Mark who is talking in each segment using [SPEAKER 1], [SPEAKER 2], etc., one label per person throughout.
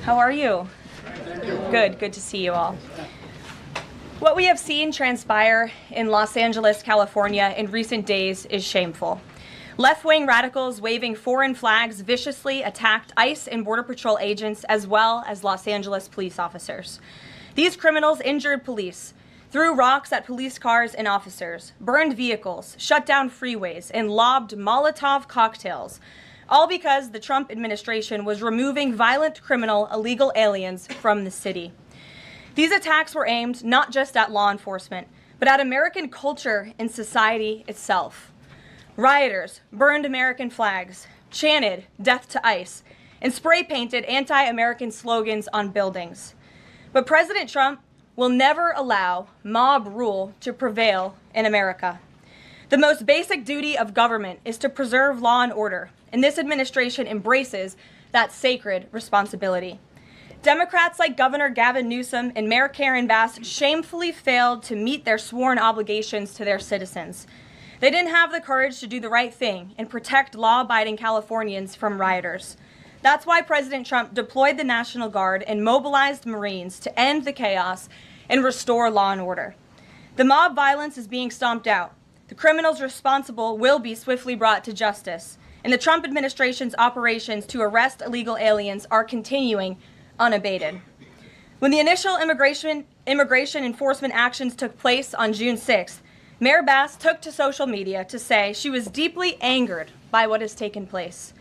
[SPEAKER 1] How are you? Good to see you all. What we have seen transpire in Los Angeles, California in recent days is shameful. Left-wing radicals waving foreign flags viciously attacked ICE and Border Patrol agents as well as Los Angeles police officers. These criminals injured police, threw rocks at police cars and officers, burned vehicles, shut down freeways, and lobbed Molotov cocktails, all because the Trump administration was removing violent criminal illegal aliens from the city. These attacks were aimed not just at law enforcement, but at American culture and society itself. Rioters burned American flags, chanted "Death to ICE," and spray-painted anti-American slogans on buildings. But President Trump will never allow mob rule to prevail in America. The most basic duty of government is to preserve law and order, and this administration embraces that sacred responsibility. Democrats like Governor Gavin Newsom and Mayor Karen Bass shamefully failed to meet their sworn obligations to their citizens. They didn't have the courage to do the right thing and protect law-abiding Californians from rioters. That's why President Trump deployed the National Guard and mobilized Marines to end the chaos and restore law and order. The mob violence is being stomped out. The criminals responsible will be swiftly brought to justice, and the Trump administration's operations to arrest illegal aliens are continuing unabated. When the initial immigration enforcement actions took place on June 6th, Mayor Bass took to social media to say she was deeply angered by what has taken place.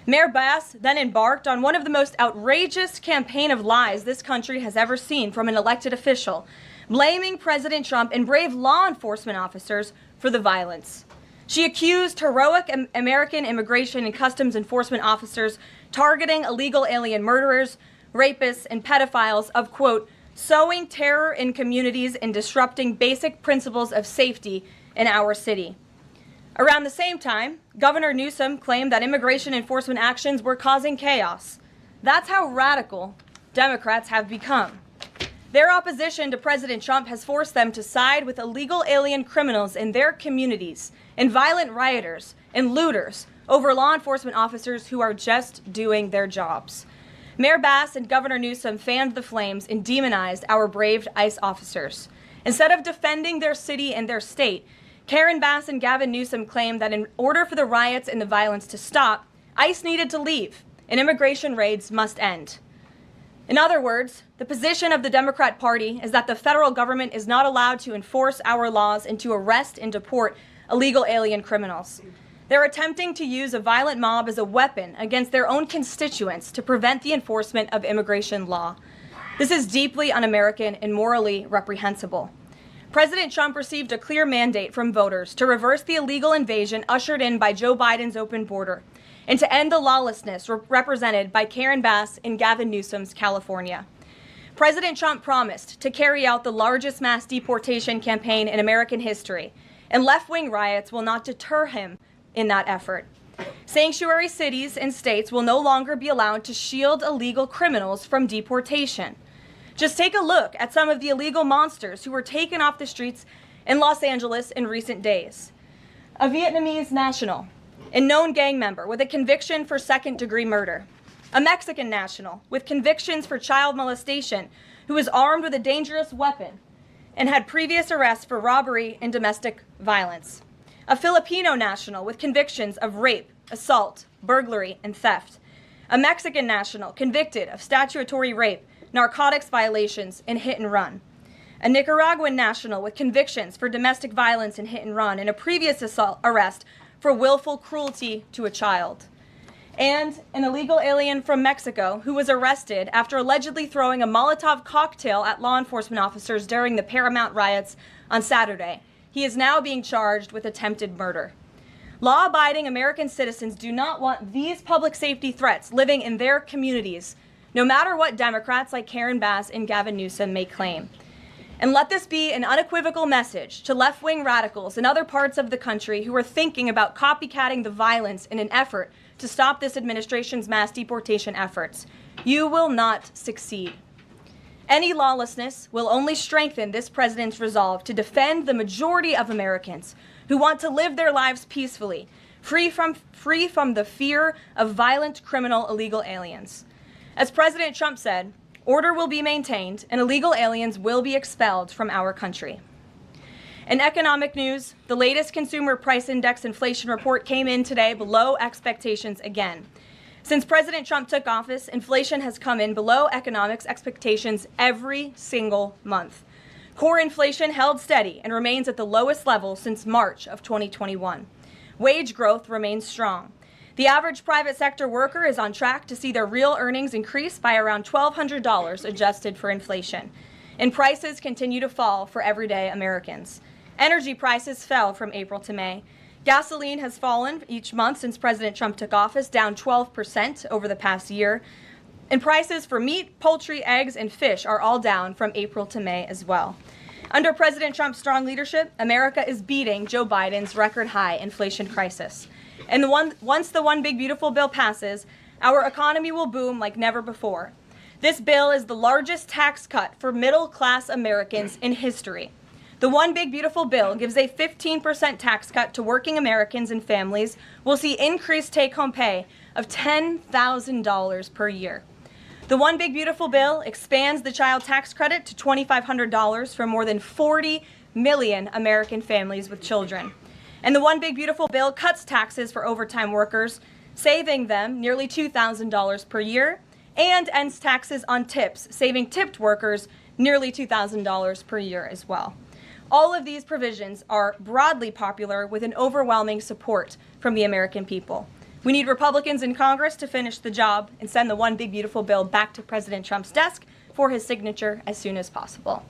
[SPEAKER 1] Mayor Bass then embarked on one of the most outrageous campaign of lies this country has ever seen from an elected official, blaming President Trump and brave law enforcement officers for the violence. She accused heroic American immigration and customs enforcement officers targeting illegal alien murderers, rapists, and pedophiles of, quote, sowing terror in communities and disrupting basic principles of safety in our city. Around the same time, Governor Newsom claimed that immigration enforcement actions were causing chaos. That's how radical Democrats have become. Their opposition to President Trump has forced them to side with illegal alien criminals in their communities and violent rioters and looters over law enforcement officers who are just doing their jobs. Mayor Bass and Governor Newsom fanned the flames and demonized our brave ICE officers. Instead of defending their city and their state, Karen Bass and Gavin Newsom claimed that in order for the riots and the violence to stop, ICE needed to leave and immigration raids must end. In other words, the position of the Democrat Party is that the federal government is not allowed to enforce our laws and to arrest and deport illegal alien criminals. They're attempting to use a violent mob as a weapon against their own constituents to prevent the enforcement of immigration law. This is deeply un-American and morally reprehensible. President Trump received a clear mandate from voters to reverse the illegal invasion ushered in by Joe Biden's open border and to end the lawlessness represented by Karen Bass and Gavin Newsom's California. President Trump promised to carry out the largest mass deportation campaign in American history, and left-wing riots will not deter him in that effort. Sanctuary cities and states will no longer be allowed to shield illegal criminals from deportation. Just take a look at some of the illegal monsters who were taken off the streets in Los Angeles in recent days. A Vietnamese national, a known gang member with a conviction for second-degree murder. A Mexican national with convictions for child molestation who was armed with a dangerous weapon and had previous arrests for robbery and domestic violence. A Filipino national with convictions of rape, assault, burglary, and theft. A Mexican national convicted of statutory rape, narcotics violations, and hit and run. A Nicaraguan national with convictions for domestic violence and hit and run, and a previous arrest for willful cruelty to a child. And an illegal alien from Mexico who was arrested after allegedly throwing a Molotov cocktail at law enforcement officers during the Paramount riots on Saturday. He is now being charged with attempted murder. Law-abiding American citizens do not want these public safety threats living in their communities, no matter what Democrats like Karen Bass and Gavin Newsom may claim. And let this be an unequivocal message to left-wing radicals in other parts of the country who are thinking about copycatting the violence in an effort to stop this administration's mass deportation efforts. You will not succeed. Any lawlessness will only strengthen this president's resolve to defend the majority of Americans who want to live their lives peacefully, free from the fear of violent criminal illegal aliens. As President Trump said, order will be maintained and illegal aliens will be expelled from our country. In economic news, the latest Consumer Price Index inflation report came in today below expectations again. Since President Trump took office, inflation has come in below economics expectations every single month. Core inflation held steady and remains at the lowest level since March of 2021. Wage growth remains strong. The average private sector worker is on track to see their real earnings increase by around $1,200 adjusted for inflation. And prices continue to fall for everyday Americans. Energy prices fell from April to May. Gasoline has fallen each month since President Trump took office, down 12% over the past year. And prices for meat, poultry, eggs, and fish are all down from April to May as well. Under President Trump's strong leadership, America is beating Joe Biden's record-high inflation crisis. And once the One Big Beautiful bill passes, our economy will boom like never before. This bill is the largest tax cut for middle-class Americans in history. The One Big Beautiful bill gives a 15% tax cut to working Americans and families. We'll see increased take-home pay of $10,000 per year. The One Big Beautiful bill expands the child tax credit to $2,500 for more than 40 million American families with children. And the One Big Beautiful bill cuts taxes for overtime workers, saving them nearly $2,000 per year, and ends taxes on tips, saving tipped workers nearly $2,000 per year as well. All of these provisions are broadly popular with an overwhelming support from the American people. We need Republicans in Congress to finish the job and send the One Big Beautiful bill back to President Trump's desk for his signature as soon as possible.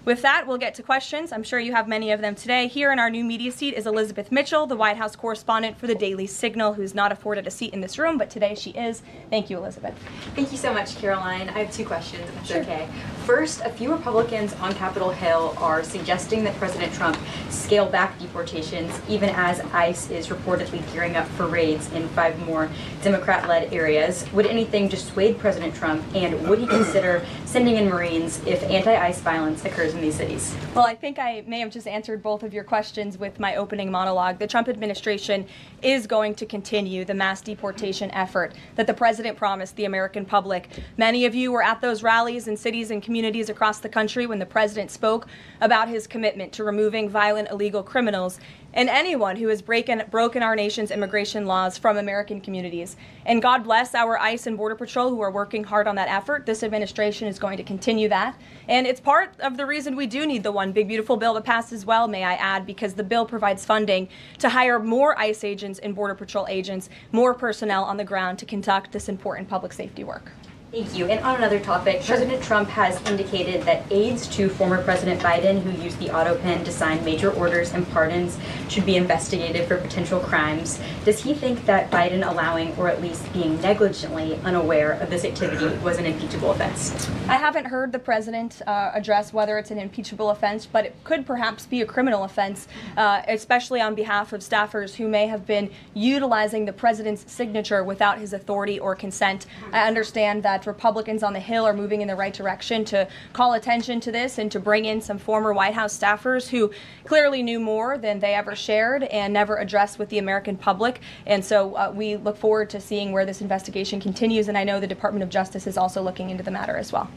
[SPEAKER 1] With that, we'll get to questions. I'm sure you have many of them today. Here in our new media seat is Elizabeth Mitchell, the White House correspondent for the Daily Signal, who's not afforded a seat in this room, but today she is. Thank you, Elizabeth.
[SPEAKER 2] Thank you so much, Caroline. I have two questions, if that's okay. First, a few Republicans on Capitol Hill are suggesting that President Trump scale back deportations, even as ICE is reportedly gearing up for raids in 5 more Democrat-led areas. Would anything dissuade President Trump, and would he consider sending in Marines if anti-ICE violence occurs in these cities?
[SPEAKER 1] Well, I think I may have just answered both of your questions with my opening monologue. The Trump administration is going to continue the mass deportation effort that the president promised the American public. Many of you were at those rallies in cities and communities across the country when the president spoke about his commitment to removing violent illegal criminals and anyone who has broken our nation's immigration laws from American communities. And God bless our ICE and Border Patrol who are working hard on that effort. This administration is going to continue that. And it's part of the reason we do need the One Big Beautiful bill to pass as well, may I add, because the bill provides funding to hire more ICE agents and Border Patrol agents, more personnel on the ground to conduct this important public safety work.
[SPEAKER 2] Thank you. And on another topic, President Trump has indicated that aides to former President Biden who used the auto pen to sign major orders and pardons should be investigated for potential crimes. Does he think that Biden allowing, or at least being negligently unaware of this activity, was an impeachable offense?
[SPEAKER 1] I haven't heard the president address whether it's an impeachable offense, but it could perhaps be a criminal offense, especially on behalf of staffers who may have been utilizing the president's signature without his authority or consent. I understand that Republicans on the Hill are moving in the right direction to call attention to this and to bring in some former White House staffers who clearly knew more than they ever shared and never addressed with the American public. And so we look forward to seeing where this investigation continues, and I know the Department of Justice is also looking into the matter as well.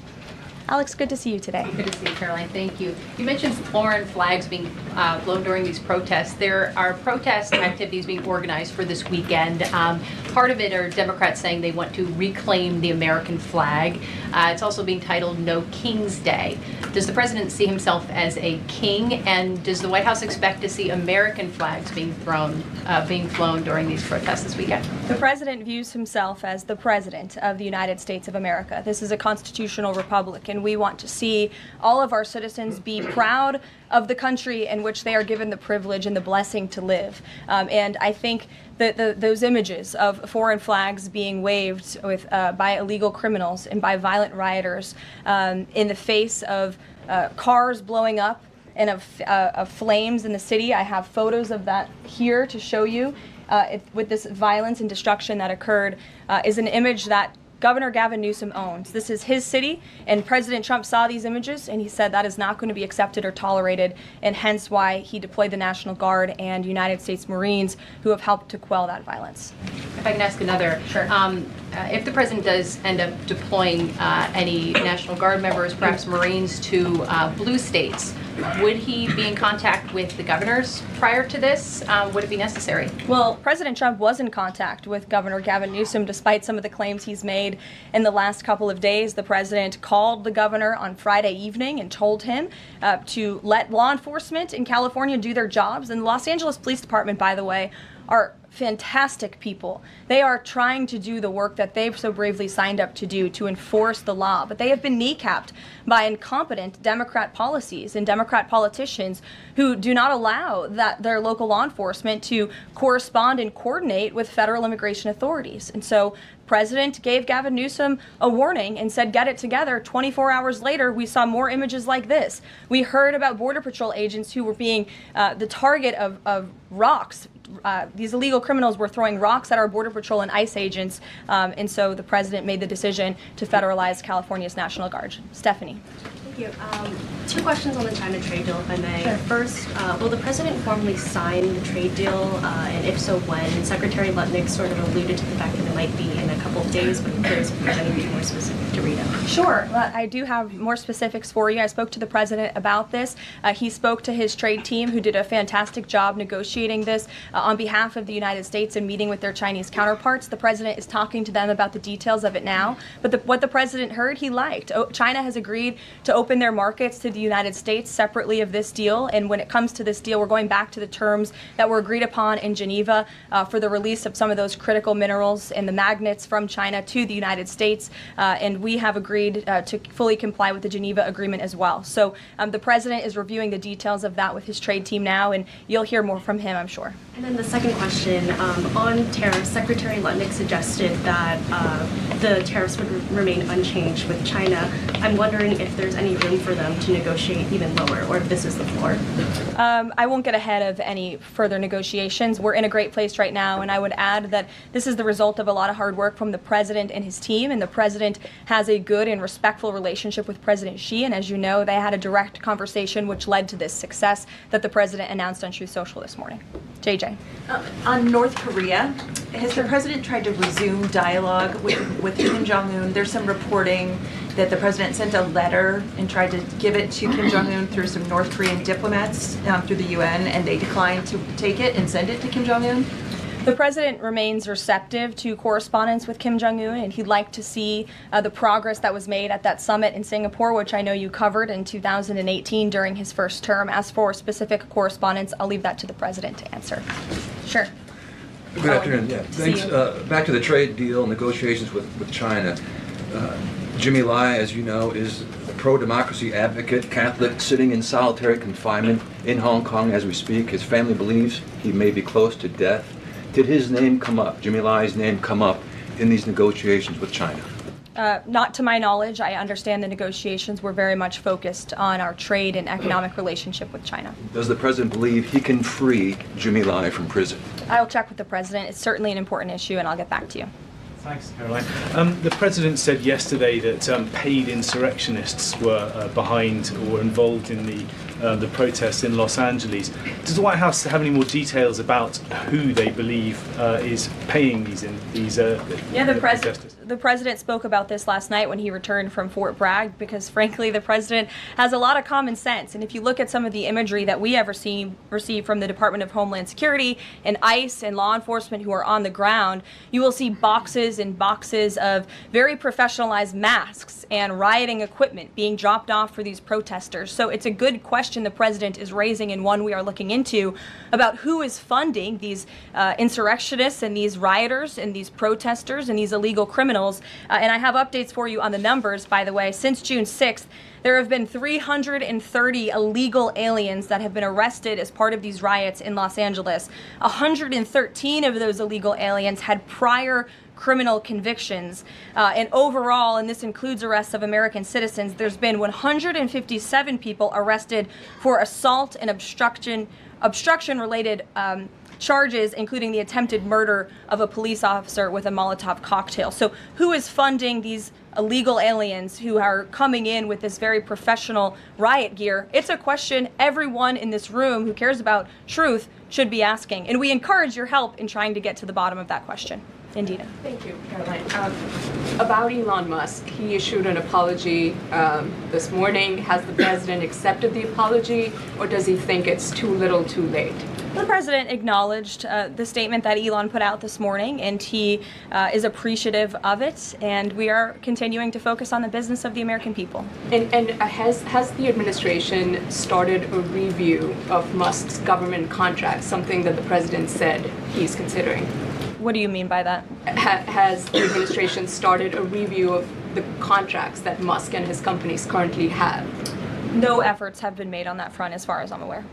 [SPEAKER 1] Alex, good to see you today.
[SPEAKER 3] Good to see you, Caroline. Thank you. You mentioned foreign flags being blown during these protests. There are protest activities being organized for this weekend. Part of it are Democrats saying they want to reclaim the American flag. It's also being titled No King's Day. Does the president see himself as a king, and does the White House expect to see American flags being flown during these protests this weekend?
[SPEAKER 1] The president views himself as the president of the United States of America. This is a constitutional republic, and we want to see all of our citizens be proud of the country in which they are given the privilege and the blessing to live. And I think that those images of foreign flags being waved with, by illegal criminals and by violent rioters in the face of cars blowing up and of flames in the city. I have photos of that here to show you. With this violence and destruction that occurred is an image that Governor Gavin Newsom owns. This is his city, and President Trump saw these images, and he said that is not going to be accepted or tolerated, and hence why he deployed the National Guard and United States Marines who have helped to quell that violence.
[SPEAKER 3] If I can ask another.
[SPEAKER 1] Sure.
[SPEAKER 3] if the president does end up deploying any National Guard members, perhaps Marines, to blue states, would he be in contact with the governors prior to this? Would it be necessary?
[SPEAKER 1] Well, President Trump was in contact with Governor Gavin Newsom despite some of the claims he's made in the last couple of days. The president called the governor on Friday evening and told him to let law enforcement in California do their jobs. And the Los Angeles Police Department, by the way, are fantastic people. They are trying to do the work that they've so bravely signed up to do, to enforce the law, but they have been kneecapped by incompetent Democrat policies and Democrat politicians who do not allow their local law enforcement to correspond and coordinate with federal immigration authorities. And so the president gave Gavin Newsom a warning and said, get it together. 24 hours later, we saw more images like this. We heard about Border Patrol agents who were being the target of rocks. These illegal criminals were throwing rocks at our Border Patrol and ICE agents, and so the president made the decision to federalize California's National Guard. Stephanie.
[SPEAKER 4] Thank you. Two questions on the China trade deal, if I may.
[SPEAKER 1] Sure.
[SPEAKER 4] First, will the president formally sign the trade deal, and if so, when? Secretary Lutnick sort of alluded to the fact that it might be in a couple of days, but I'm curious if there's anything more specific to read out.
[SPEAKER 1] Sure. Well, I do have more specifics for you. I spoke to the president about this. He spoke to his trade team, who did a fantastic job negotiating this on behalf of the United States and meeting with their Chinese counterparts. The president is talking to them about the details of it now. But what the president heard, he liked. China has agreed to open their markets to the United States separately of this deal. And when it comes to this deal, we're going back to the terms that were agreed upon in Geneva for the release of some of those critical minerals and the magnets from China to the United States. And we have agreed to fully comply with the Geneva Agreement as well. So the president is reviewing the details of that with his trade team now, and you'll hear more from him, I'm sure.
[SPEAKER 4] And then the second question, on tariffs, Secretary Lutnick suggested that the tariffs would remain unchanged with China. I'm wondering if there's any room for them to negotiate even lower, or if this is the floor.
[SPEAKER 1] I won't get ahead of any further negotiations. We're in a great place right now, and I would add that this is the result of a lot of hard work from the president and his team, and the president has a good and respectful relationship with President Xi, and as you know, they had a direct conversation which led to this success that the president announced on Truth Social this morning. JJ.
[SPEAKER 5] On North Korea, has the president tried to resume dialogue with Kim Jong-un? There's some reporting that the president sent a letter and tried to give it to Kim Jong-un through some North Korean diplomats through the UN, and they declined to take it and send it to Kim Jong-un?
[SPEAKER 1] The president remains receptive to correspondence with Kim Jong-un, and he'd like to see the progress that was made at that summit in Singapore, which I know you covered in 2018 during his first term. As for specific correspondence, I'll leave that to the president to answer. Sure.
[SPEAKER 6] Good afternoon. Yeah, thanks. Back to the trade deal negotiations with China. Jimmy Lai, as you know, is a pro-democracy advocate, Catholic, sitting in solitary confinement in Hong Kong as we speak. His family believes he may be close to death. Did his name come up, Jimmy Lai's name come up in these negotiations with China?
[SPEAKER 1] Not to my knowledge. I understand the negotiations were very much focused on our trade and economic relationship with China.
[SPEAKER 6] Does the president believe he can free Jimmy Lai from prison?
[SPEAKER 1] I'll check with the president. It's certainly an important issue, and I'll get back to you.
[SPEAKER 7] Thanks, Caroline. The president said yesterday that paid insurrectionists were behind or involved in the protests in Los Angeles. Does the White House have any more details about who they believe is paying these protesters?
[SPEAKER 1] The president spoke about this last night when he returned from Fort Bragg, because frankly the president has a lot of common sense, and if you look at some of the imagery that we have received from the Department of Homeland Security and ICE and law enforcement who are on the ground, you will see boxes and boxes of very professionalized masks and rioting equipment being dropped off for these protesters. So it's a good question the president is raising, and one we are looking into, about who is funding these insurrectionists and these rioters and these protesters and these illegal criminals. And I have updates for you on the numbers, by the way. Since June 6th, there have been 330 illegal aliens that have been arrested as part of these riots in Los Angeles. 113 of those illegal aliens had prior criminal convictions. And overall, and this includes arrests of American citizens, there's been 157 people arrested for assault and obstruction-related charges, including the attempted murder of a police officer with a Molotov cocktail. So who is funding these illegal aliens who are coming in with this very professional riot gear? It's a question everyone in this room who cares about truth should be asking. And we encourage your help in trying to get to the bottom of that question. Indina.
[SPEAKER 8] Thank you, Caroline. About Elon Musk, he issued an apology this morning. Has the president accepted the apology, or does he think it's too little, too late?
[SPEAKER 1] The president acknowledged the statement that Elon put out this morning, and he is appreciative of it, and we are continuing to focus on the business of the American people.
[SPEAKER 8] And has the administration started a review of Musk's government contracts, something that the president said he's considering?
[SPEAKER 1] What do you mean by that?
[SPEAKER 8] Has the administration started a review of the contracts that Musk and his companies currently have?
[SPEAKER 1] No efforts have been made on that front as far as I'm aware.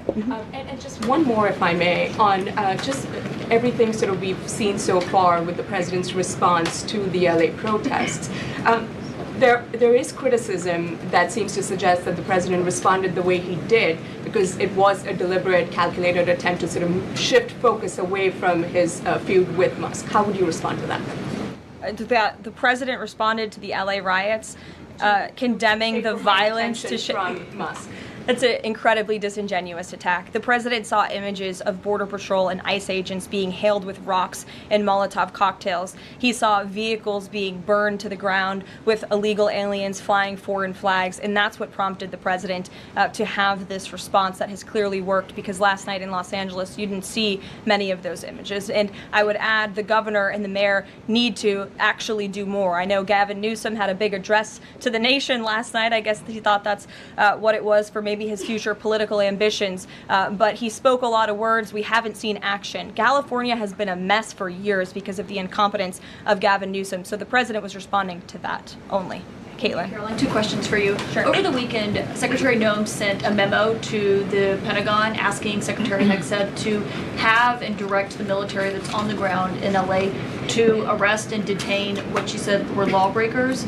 [SPEAKER 8] Okay. And just one more, if I may, on just everything sort of we've seen so far with the president's response to the LA protests. There is criticism that seems to suggest that the president responded the way he did because it was a deliberate, calculated attempt to sort of shift focus away from his feud with Musk. How would you respond to that?
[SPEAKER 1] The president responded to the LA riots, condemning the violence to
[SPEAKER 8] from Musk.
[SPEAKER 1] It's an incredibly disingenuous attack. The president saw images of Border Patrol and ICE agents being hailed with rocks and Molotov cocktails. He saw vehicles being burned to the ground with illegal aliens flying foreign flags, and that's what prompted the president to have this response that has clearly worked, because last night in Los Angeles you didn't see many of those images. And I would add the governor and the mayor need to actually do more. I know Gavin Newsom had a big address to the nation last night. I guess he thought that's what it was for maybe his future political ambitions, but he spoke a lot of words. We haven't seen action. California has been a mess for years because of the incompetence of Gavin Newsom, so the president was responding to that only. Caitlin.
[SPEAKER 9] Caroline, two questions for you.
[SPEAKER 1] Sure.
[SPEAKER 9] Over the weekend, Secretary Noem sent a memo to the Pentagon asking Secretary Hegseth to have and direct the military that's on the ground in LA to arrest and detain what she said were lawbreakers.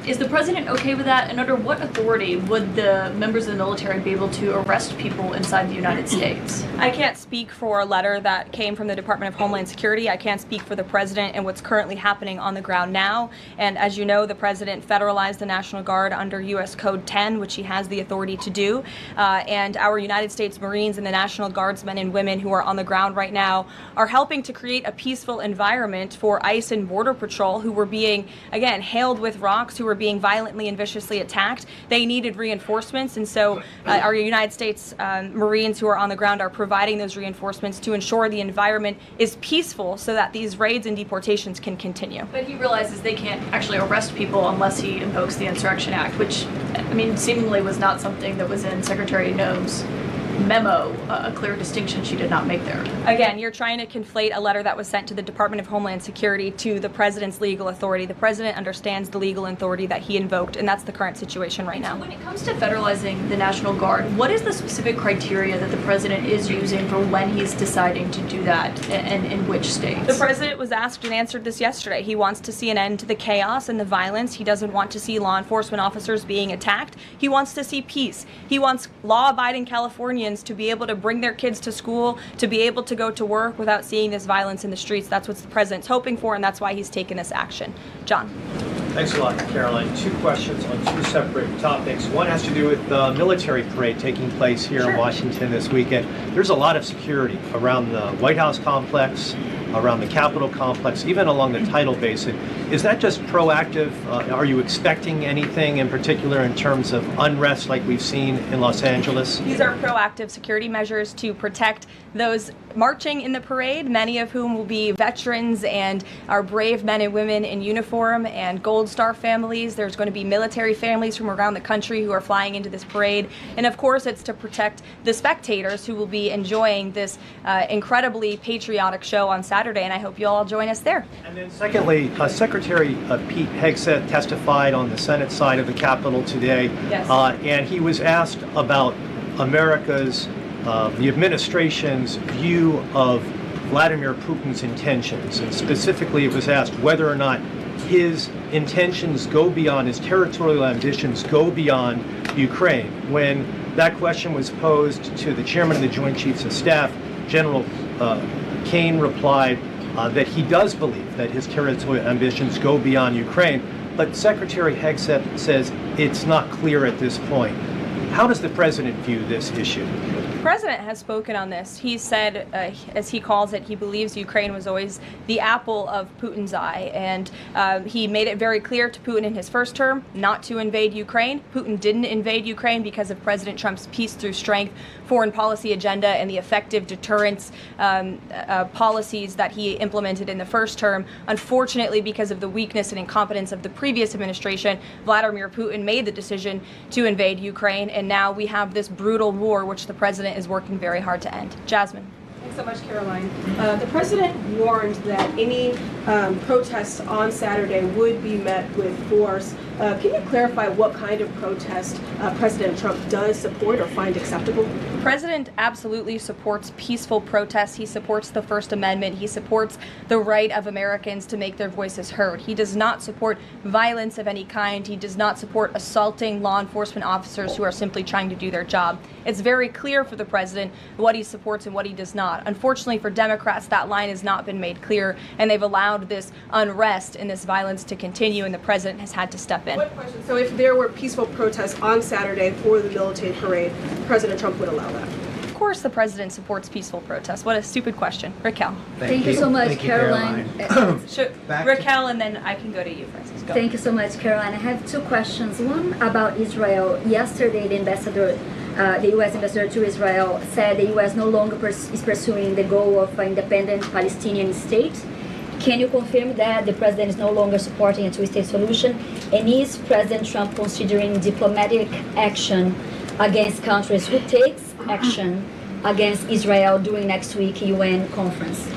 [SPEAKER 9] Is the president okay with that? And under what authority would the members of the military be able to arrest people inside the United States?
[SPEAKER 1] I can't speak for a letter that came from the Department of Homeland Security. I can't speak for the president and what's currently happening on the ground now. And as you know, the president federalized the National Guard under U.S. Code 10, which he has the authority to do. And our United States Marines and the National Guardsmen and women who are on the ground right now are helping to create a peaceful environment for ICE and Border Patrol, who were being, again, hailed with rocks, who were being violently and viciously attacked. They needed reinforcements, and so our United States Marines who are on the ground are providing those reinforcements to ensure the environment is peaceful so that these raids and deportations can continue.
[SPEAKER 9] But he realizes they can't actually arrest people unless he invokes the Insurrection Act, which, I mean, seemingly was not something that was in Secretary Noem's memo, a clear distinction she did not make there.
[SPEAKER 1] Again, you're trying to conflate a letter that was sent to the Department of Homeland Security to the president's legal authority. The president understands the legal authority that he invoked, and that's the current situation right now.
[SPEAKER 9] So when it comes to federalizing the National Guard, what is the specific criteria that the president is using for when he's deciding to do that, and in which states?
[SPEAKER 1] The president was asked and answered this yesterday. He wants to see an end to the chaos and the violence. He doesn't want to see law enforcement officers being attacked. He wants to see peace. He wants law-abiding Californians to be able to bring their kids to school, to be able to go to work without seeing this violence in the streets. That's what the president's hoping for, and that's why he's taken this action. John.
[SPEAKER 10] Thanks a lot, Caroline. Two questions on two separate topics. One has to do with the military parade taking place here in Washington this weekend. There's a lot of security around the White House complex, around the Capitol complex, even along the tidal basin. Is that just proactive? Are you expecting anything in particular in terms of unrest like we've seen in Los Angeles?
[SPEAKER 1] These are proactive security measures to protect those marching in the parade, many of whom will be veterans and our brave men and women in uniform and Gold Star families. There's going to be military families from around the country who are flying into this parade. And of course, it's to protect the spectators who will be enjoying this incredibly patriotic show on Saturday, and I hope you all join us there.
[SPEAKER 10] And then secondly, Secretary Pete Hegseth testified on the Senate side of the Capitol today, and he was asked about America's, the administration's view of Vladimir Putin's intentions, and specifically it was asked whether or not his intentions go beyond, his territorial ambitions go beyond Ukraine. When that question was posed to the chairman of the Joint Chiefs of Staff, General Kane replied that he does believe that his territorial ambitions go beyond Ukraine, but Secretary Hegseth says it's not clear at this point. How does the president view this issue?
[SPEAKER 1] President has spoken on this. He said, as he calls it, he believes Ukraine was always the apple of Putin's eye. And he made it very clear to Putin in his first term not to invade Ukraine. Putin didn't invade Ukraine because of President Trump's peace through strength foreign policy agenda and the effective deterrence policies that he implemented in the first term. Unfortunately, because of the weakness and incompetence of the previous administration, Vladimir Putin made the decision to invade Ukraine. And now we have this brutal war, which the president is working very hard to end. Jasmine.
[SPEAKER 11] Thanks so much, Caroline. The president warned that any protests on Saturday would be met with force. Can you clarify what kind of protest President Trump does support or find acceptable?
[SPEAKER 1] The president absolutely supports peaceful protests. He supports the First Amendment. He supports the right of Americans to make their voices heard. He does not support violence of any kind. He does not support assaulting law enforcement officers who are simply trying to do their job. It's very clear for the president what he supports and what he does not. Unfortunately for Democrats, that line has not been made clear, and they've allowed this unrest and this violence to continue, and the president has had to step in.
[SPEAKER 11] What question? So if there were peaceful protests on Saturday for the military parade, President Trump would allow that?
[SPEAKER 1] Of course the president supports peaceful protests. What a stupid question. Raquel.
[SPEAKER 12] Thank you so much,
[SPEAKER 10] Thank you,
[SPEAKER 12] Caroline.
[SPEAKER 1] Raquel, and then I can go to you, Francis. Go.
[SPEAKER 12] Thank you so much, Caroline. I have two questions. One about Israel. Yesterday, the U.S. ambassador to Israel said the U.S. no longer is pursuing the goal of an independent Palestinian state. Can you confirm that the president is no longer supporting a two-state solution? And is President Trump considering diplomatic action against countries who takes action against Israel during next week UN conference?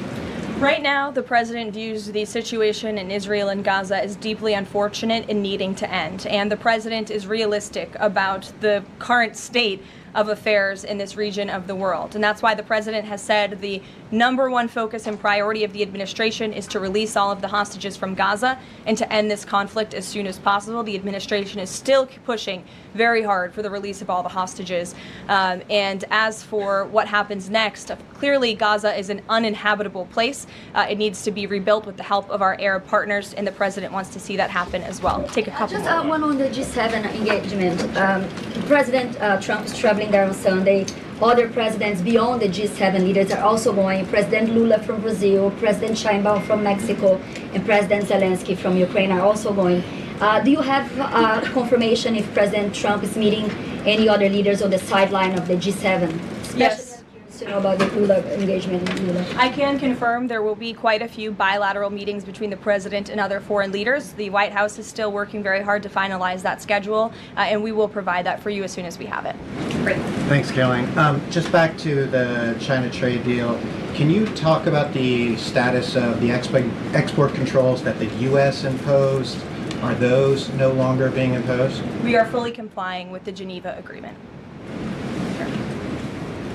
[SPEAKER 1] Right now, the president views the situation in Israel and Gaza as deeply unfortunate and needing to end. And the president is realistic about the current state of affairs in this region of the world. And that's why the president has said the number one focus and priority of the administration is to release all of the hostages from Gaza and to end this conflict as soon as possible. The administration is still pushing very hard for the release of all the hostages. And as for what happens next, clearly Gaza is an uninhabitable place. It needs to be rebuilt with the help of our Arab partners, and the president wants to see that happen as well. Take a couple
[SPEAKER 12] Just
[SPEAKER 1] more.
[SPEAKER 12] one on the G7 engagement. President Trump is traveling there on Sunday. Other presidents beyond the G7 leaders are also going. President Lula from Brazil, President Sheinbaum from Mexico, and President Zelensky from Ukraine are also going. Do you have confirmation if President Trump is meeting any other leaders on the sideline of the G7?
[SPEAKER 1] Yes.
[SPEAKER 12] To know about the Lula engagement with Lula.
[SPEAKER 1] I can confirm there will be quite a few bilateral meetings between the president and other foreign leaders. The White House is still working very hard to finalize that schedule, and we will provide that for you as soon as we have it. Great.
[SPEAKER 13] Thanks, Caroline. Just back to the China trade deal, can you talk about the status of the export controls that the U.S. imposed? Are those no longer being imposed?
[SPEAKER 1] We are fully complying with the Geneva Agreement.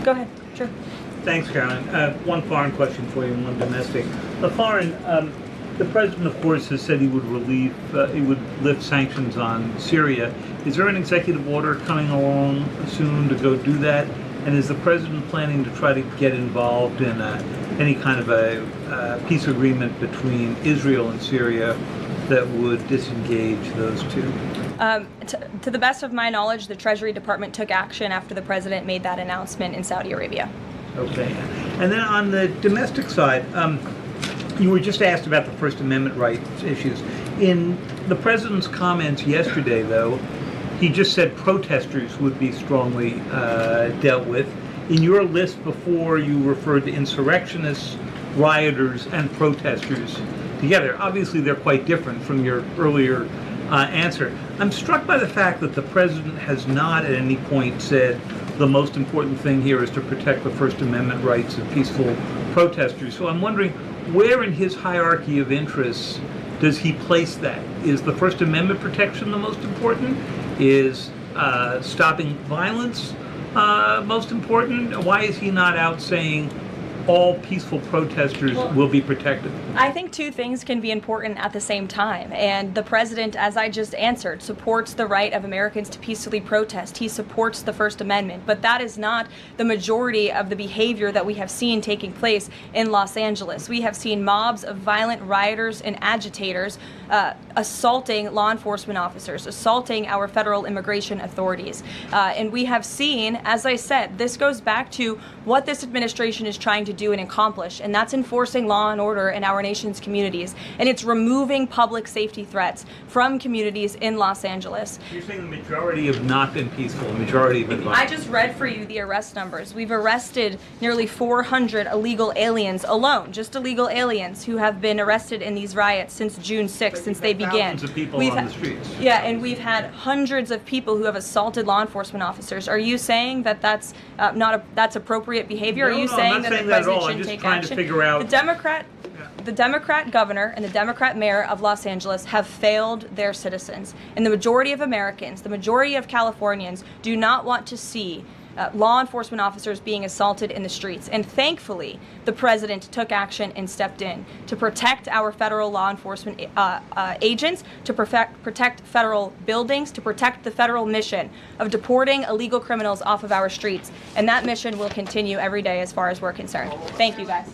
[SPEAKER 1] Go ahead. Sure.
[SPEAKER 14] Thanks, Caroline. One foreign question for you and one domestic. The foreign, the president, of course, has said he would lift sanctions on Syria. Is there an executive order coming along soon to go do that? And is the president planning to try to get involved in any kind of a peace agreement between Israel and Syria that would disengage those two?
[SPEAKER 1] To the best of my knowledge, the Treasury Department took action after the president made that announcement in Saudi Arabia.
[SPEAKER 14] Okay. And then on the domestic side, you were just asked about the First Amendment rights issues. In the president's comments yesterday, though, he just said protesters would be strongly dealt with. In your list before, you referred to insurrectionists, rioters, and protesters together. Obviously, they're quite different from your earlier answer. I'm struck by the fact that the president has not at any point said the most important thing here is to protect the First Amendment rights of peaceful protesters. So I'm wondering, where in his hierarchy of interests does he place that? Is the First Amendment protection the most important? Is stopping violence most important? Why is he not out saying all peaceful protesters will be protected?
[SPEAKER 1] I think two things can be important at the same time. And the president, as I just answered, supports the right of Americans to peacefully protest. He supports the First Amendment. But that is not the majority of the behavior that we have seen taking place in Los Angeles. We have seen mobs of violent rioters and agitators assaulting law enforcement officers, assaulting our federal immigration authorities. And we have seen, as I said, this goes back to what this administration is trying to do and accomplish, and that's enforcing law and order in our nation's communities. And it's removing public safety threats from communities in Los Angeles.
[SPEAKER 14] You're saying the majority have not been peaceful, the majority have been violent.
[SPEAKER 1] I just read for you the arrest numbers. We've arrested nearly 400 illegal aliens alone, just illegal aliens who have been arrested in these riots since June 6th, since they began.
[SPEAKER 14] Thousands of people on the streets.
[SPEAKER 1] Yeah, and we've had hundreds of people who have assaulted law enforcement officers. Are you saying that that's that's appropriate behavior?
[SPEAKER 14] No,
[SPEAKER 1] Are you
[SPEAKER 14] no,
[SPEAKER 1] saying
[SPEAKER 14] I'm not
[SPEAKER 1] that
[SPEAKER 14] saying
[SPEAKER 1] the
[SPEAKER 14] that at all.
[SPEAKER 1] president
[SPEAKER 14] I'm
[SPEAKER 1] shouldn't
[SPEAKER 14] just
[SPEAKER 1] take
[SPEAKER 14] trying to
[SPEAKER 1] action?
[SPEAKER 14] figure out-
[SPEAKER 1] The Democrat governor and the Democrat mayor of Los Angeles have failed their citizens. And the majority of Americans, the majority of Californians do not want to see law enforcement officers being assaulted in the streets. And thankfully, the president took action and stepped in to protect our federal law enforcement agents, to protect federal buildings, to protect the federal mission of deporting illegal criminals off of our streets. And that mission will continue every day as far as we're concerned. Thank you, guys.